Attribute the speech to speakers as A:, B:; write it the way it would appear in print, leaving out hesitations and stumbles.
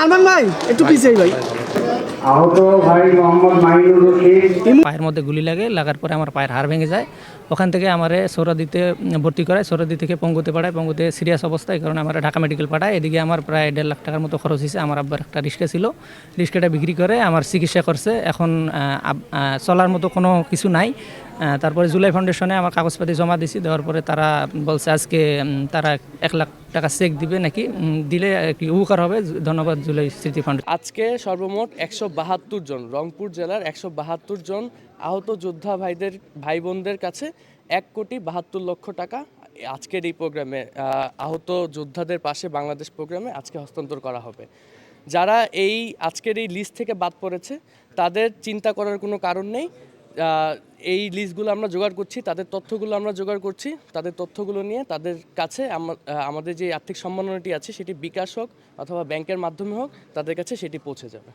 A: আরমান ভাই একটু পিছিয়ে ভাই।
B: আহত ভাই মোহাম্মদ মাইনুর রশিদ।
C: পায়ের মধ্যে গুলি লাগার পরে আমার পায়ের হাড় ভেঙে যায়। ওখান থেকে আমারে সৌরাদিতে ভর্তি করায়, সৌরাদি থেকে পঙ্গুতে পাঠায়, পঙ্গুতে সিরিয়াস অবস্থা, এই কারণে আমার ঢাকা মেডিকেল পাঠায়। এদিকে আমার প্রায় 1.5 লাখ টাকার মতো খরচ হয়েছে। আমার আব্বার একটা রিক্সা ছিল, রিক্সাটা বিক্রি করে আমার চিকিৎসা করছে। এখন চলার মতো কোনো কিছু নাই। তারপরে জুলাই ফাউন্ডেশনে আমার কাগজপাতি জমা দিছি, দেওয়ার পরে তারা বলছে আজকে তারা 1 লাখ টাকা চেক দিবে নাকি, দিলে কি উপকার হবে। ধন্যবাদ জুলাই স্মৃতি ফাউন্ডেশন।
D: আজকে সর্বমোট 172 জন, রংপুর জেলার 172 জন আহত যোদ্ধা ভাই বোনদের কাছে 1,72,00,000 টাকা আজকের এই প্রোগ্রামে, আহত যোদ্ধাদের পাশে বাংলাদেশ প্রোগ্রামে আজকে হস্তান্তর করা হবে। যারা আজকের এই লিস্ট থেকে বাদ পড়েছে তাদের চিন্তা করার কোনো কারণ নেই। এই লিস্টগুলো আমরা জোগাড় করছি, তাদের তথ্যগুলো আমরা জোগাড় করছি। তাদের তথ্যগুলো নিয়ে তাদের কাছে আমাদের যে আর্থিক সম্মাননাটি আছে সেটি বিকাশ হোক অথবা ব্যাংকের মাধ্যমে হোক, তাদের কাছে সেটি পৌঁছে যাবে।